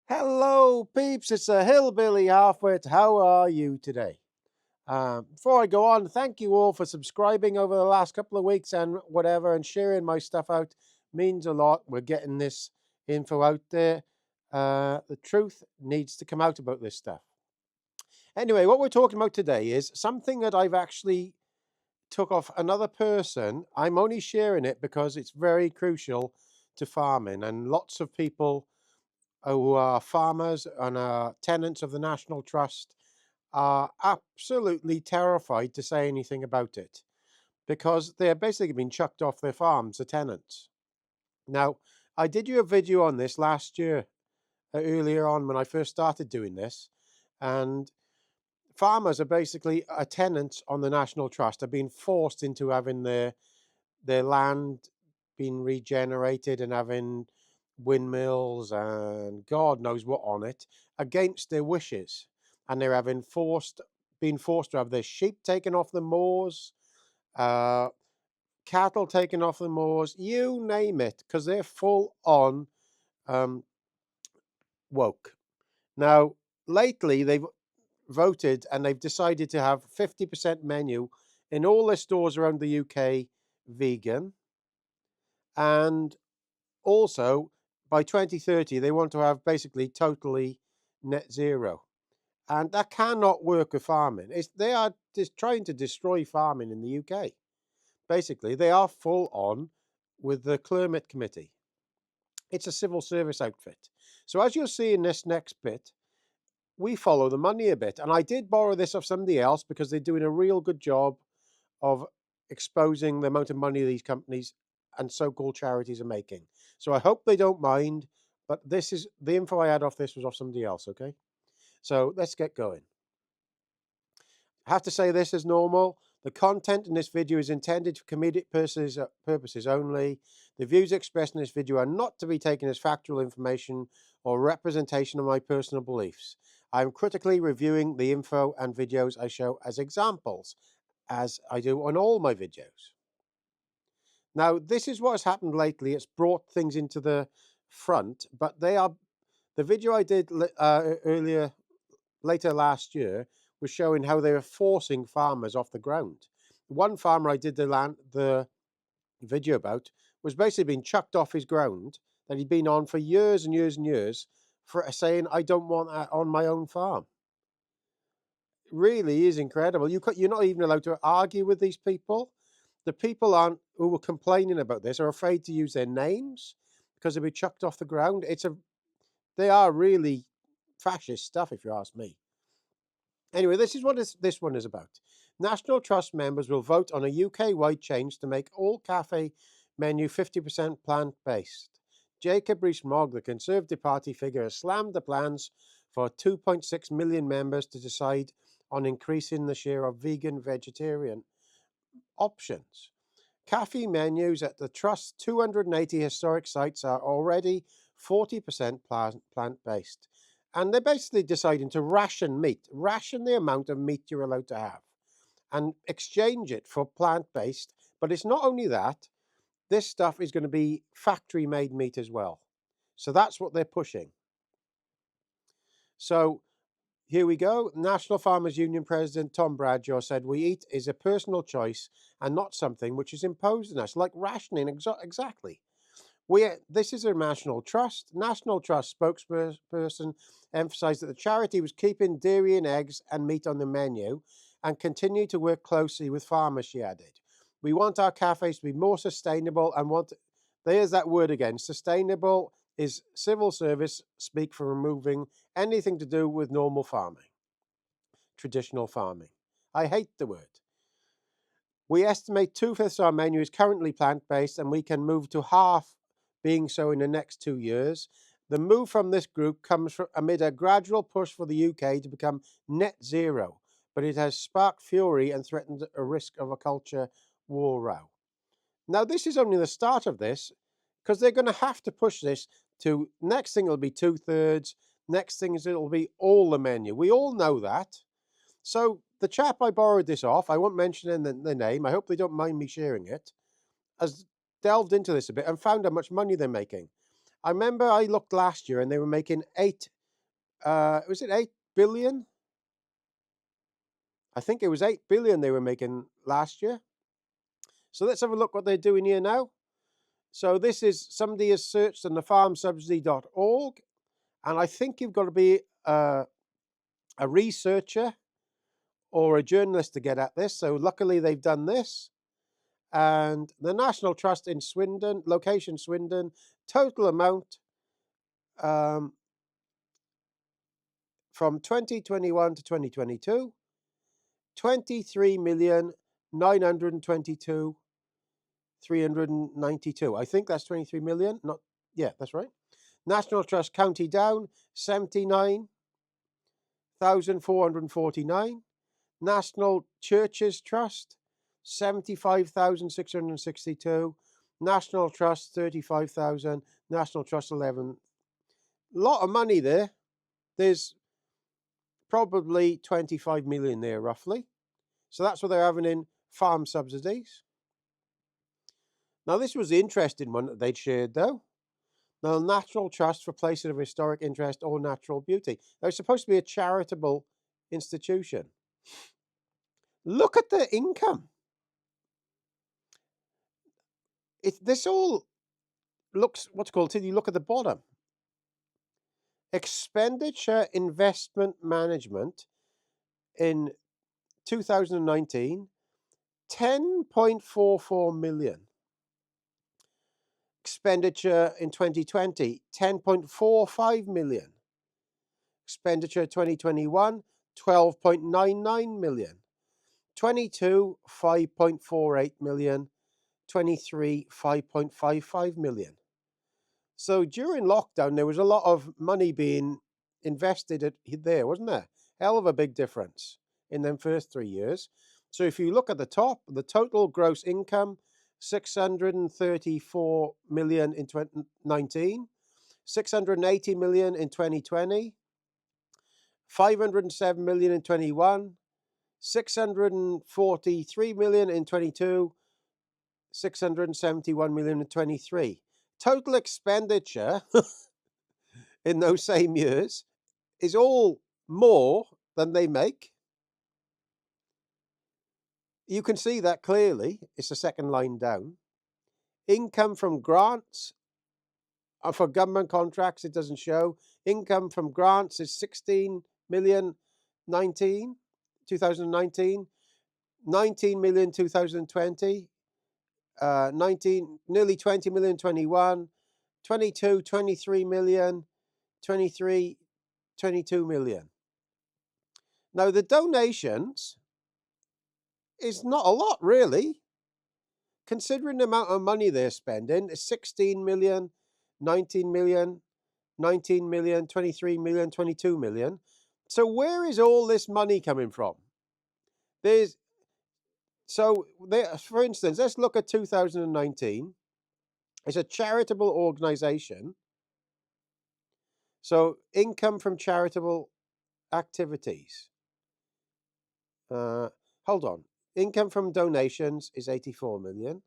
Hello, peeps. It's a Hillbilly halfwit. How are you today? Before I go on, thank you all for subscribing over the last couple of weeks and whatever, and sharing my stuff out. Means a lot. We're getting this info out there. The truth needs to come out about this stuff. Anyway, what we're talking about today is something that I've actually took off another person. I'm only sharing it because it's very crucial to farming, and lots of people who are farmers and are tenants of the National Trust are absolutely terrified to say anything about it because they're basically being chucked off their farms, the tenants. Now, I did you a video on this last year, earlier on when I first started doing this, and farmers are basically tenants on the National Trust, are being forced into having their land being regenerated and having windmills and God knows what on it against their wishes. And they're being forced to have their sheep taken off the moors, uh, cattle taken off the moors, you name it, because they're full on um, woke. Now, lately they've voted and they've decided to have 50% menu in all their stores around the UK vegan. And also, by 2030, they want to have basically totally net zero. And that cannot work with farming. They are just trying to destroy farming in the UK. Basically, they are full on with the Climate Committee. It's a civil service outfit. So as you'll see in this next bit, we follow the money a bit. And I did borrow this off somebody else because they're doing a real good job of exposing the amount of money these companies and so-called charities are making. So I hope they don't mind, but this is the info I had off this was off somebody else, okay? So let's get going. I have to say this as normal. The content in this video is intended for comedic purposes only. The views expressed in this video are not to be taken as factual information or representation of my personal beliefs. I am critically reviewing the info and videos I show as examples, as I do on all my videos. Now, this is what has happened lately. It's brought things into the front, but the video I did later last year was showing how they were forcing farmers off the ground. One farmer I did the video about was basically being chucked off his ground that he'd been on for years and years and years for saying, I don't want that on my own farm. It really is incredible. You're not even allowed to argue with these people. The people who were complaining about this are afraid to use their names because they'll be chucked off the ground. They are really fascist stuff, if you ask me. Anyway, this is what this one is about. National Trust members will vote on a UK-wide change to make all cafe menu 50% plant-based. Jacob Rees-Mogg, the Conservative Party figure, has slammed the plans for 2.6 million members to decide on increasing the share of vegan-vegetarian options. Cafe menus at the Trust's 280 historic sites are already 40% plant-based. And they're basically deciding to ration the amount of meat you're allowed to have, and exchange it for plant-based. But it's not only that, this stuff is going to be factory-made meat as well. So that's what they're pushing. So here we go. National Farmers Union President Tom Bradshaw said, "We eat is a personal choice and not something which is imposed on us," like rationing exactly. This is a National Trust. National Trust spokesperson emphasised that the charity was keeping dairy and eggs and meat on the menu and continue to work closely with farmers, she added. "We want our cafes to be more sustainable and there's that word again, sustainable is civil service speak for removing anything to do with normal farming, traditional farming. I hate the word. We estimate 2/5 of our menu is currently plant-based and we can move to half being so in the next 2 years. The move from this group comes amid a gradual push for the UK to become net zero, but it has sparked fury and threatened a risk of a culture war row." Now, this is only the start of this, because they're going to have to push this to, next thing it'll be 2/3, next thing is it'll be all the menu. We all know that. So the chap I borrowed this off, I won't mention the name, I hope they don't mind me sharing it, has delved into this a bit and found how much money they're making. I remember I looked last year and they were making Was it 8 billion? I think it was 8 billion they were making last year. So let's have a look what they're doing here now. So this is, somebody has searched on the farmsubsidy.org, and I think you've got to be a researcher or a journalist to get at this. So luckily they've done this. And the National Trust in Swindon, location Swindon, total amount from 2021 to 2022, 23,922,392. I think that's 23 million. Not, yeah, that's right. National Trust County Down, 79,449. National Churches Trust, 75,662. National Trust, 35,000. National Trust, 11. A lot of money there. There's probably 25 million there, roughly. So that's what they're having in farm subsidies. Now, this was the interesting one that they'd shared, though. Now, National Trust for Places of Historic Interest or Natural Beauty. Now, it's supposed to be a charitable institution. Look at the income. This all looks, what's called, till you look at the bottom. Expenditure Investment Management in 2019, 10.44 million. Expenditure in 2020, 10.45 million. Expenditure 2021, 12.99 million. 22, 5.48 million. 23, 5.55 million. So during lockdown, there was a lot of money being invested there, wasn't there? Hell of a big difference in them first 3 years. So if you look at the top, the total gross income, 634 million in 2019, 680 million in 2020, 507 million in 21, 643 million in 22, 671 million in 23. Total expenditure in those same years is all more than they make. You can see that clearly. It's the second line down. Income from grants, for government contracts, it doesn't show. Income from grants is 16 million 2019, 19 million 2020, 19, nearly 20 million 21, 22, 23 million, 23, 22 million. Now, the donations is not a lot, really. Considering the amount of money they're spending, it's 16 million, 19 million, 19 million, 23 million, 22 million. So where is all this money coming from? For instance, let's look at 2019. It's a charitable organization. So income from charitable activities. Hold on. Income from donations is 84 million.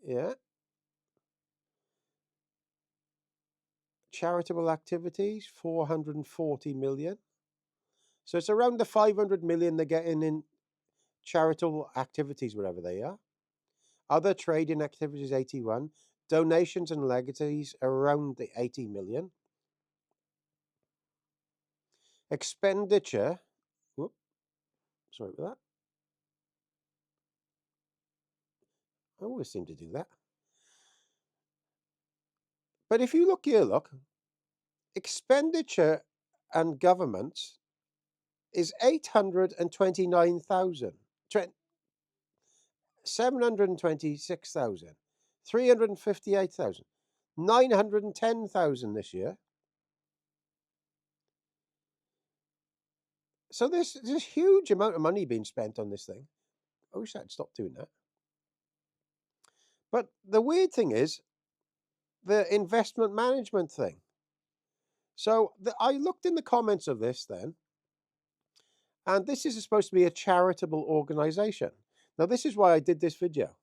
Yeah. Charitable activities, 440 million. So it's around the 500 million they're getting in charitable activities, wherever they are. Other trading activities, 81. Donations and legacies, around the 80 million. Expenditure, whoop, sorry about that. I always seem to do that. But if you look here, expenditure and government is 829,000, 726,000, 358,000, 910,000 this year. So there's a huge amount of money being spent on this thing. I wish I'd stopped doing that. But the weird thing is the investment management thing. So I looked in the comments of this then, and this is supposed to be a charitable organization. Now, this is why I did this video.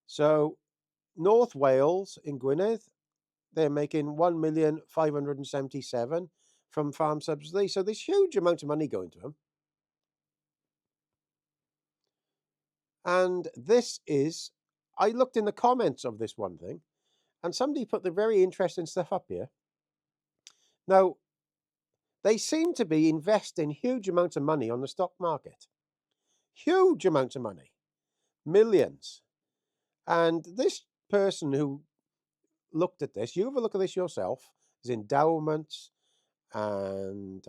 So, North Wales in Gwynedd, they're making 1,577,000 from farm subsidy. So there's huge amount of money going to them. And this is, I looked in the comments of this one thing, and somebody put the very interesting stuff up here. Now, they seem to be investing huge amounts of money on the stock market. Huge amounts of money. Millions. And this person who looked at this, you have a look at this yourself, there's endowments and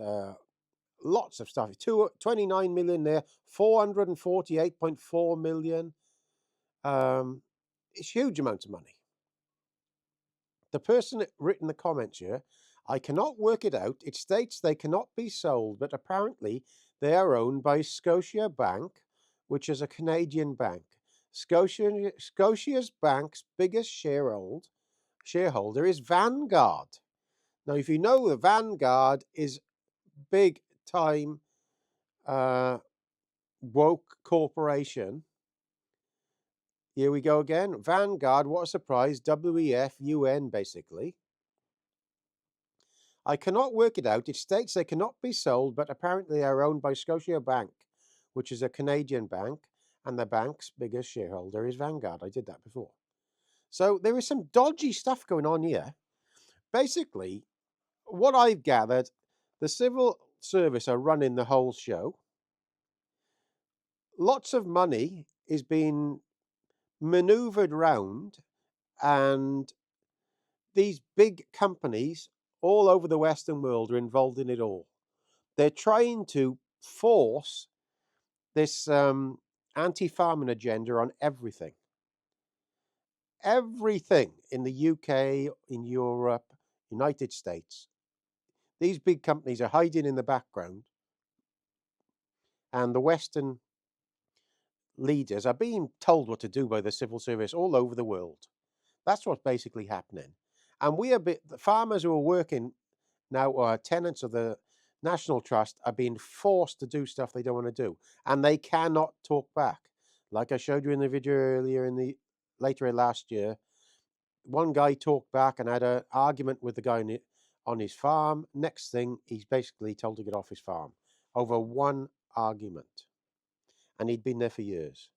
lots of stuff. 29 million there, 448.4 million. It's huge amounts of money. The person that written the comments here, I cannot work it out. It states they cannot be sold, but apparently they are owned by Scotia Bank, which is a Canadian bank. Scotia's bank's biggest shareholder is Vanguard. Now, if you know, the Vanguard is big time woke corporation. Here we go again. Vanguard, what a surprise. WEF-UN, basically. I cannot work it out. It states they cannot be sold, but apparently they are owned by Scotia Bank, which is a Canadian bank, and the bank's biggest shareholder is Vanguard. I did that before. So there is some dodgy stuff going on here. Basically, what I've gathered, the civil service are running the whole show. Lots of money is being maneuvered round, and these big companies all over the Western world are involved in it all. They're trying to force this anti-farming agenda on everything. Everything in the UK, in Europe, United States. These big companies are hiding in the background, and the Western leaders are being told what to do by the civil service all over the world. That's what's basically happening. And the farmers who are working now, or tenants of the National Trust, are being forced to do stuff they don't want to do, and they cannot talk back. Like I showed you in the video earlier, later last year, one guy talked back and had an argument with the guy on his farm. Next thing, he's basically told to get off his farm over one argument, and he'd been there for years.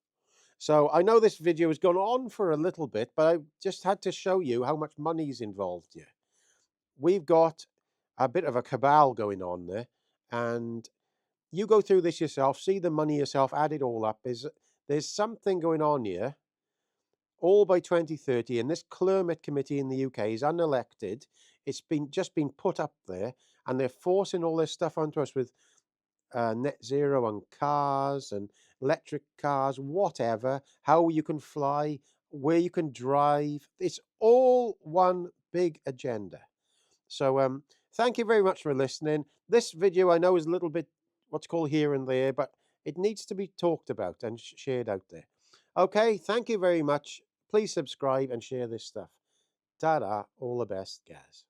So I know this video has gone on for a little bit, but I just had to show you how much money is involved here. We've got a bit of a cabal going on there, and you go through this yourself, see the money yourself, add it all up. There's something going on here, all by 2030, and this Cometh committee in the UK is unelected. It's just been put up there, and they're forcing all this stuff onto us with net zero on cars and electric cars, whatever, how you can fly, where you can drive. It's all one big agenda. So thank you very much for listening. This video I know is a little bit what's called here and there, but it needs to be talked about and shared out there. Okay, thank you very much. Please subscribe and share this stuff. Ta-da, all the best, guys.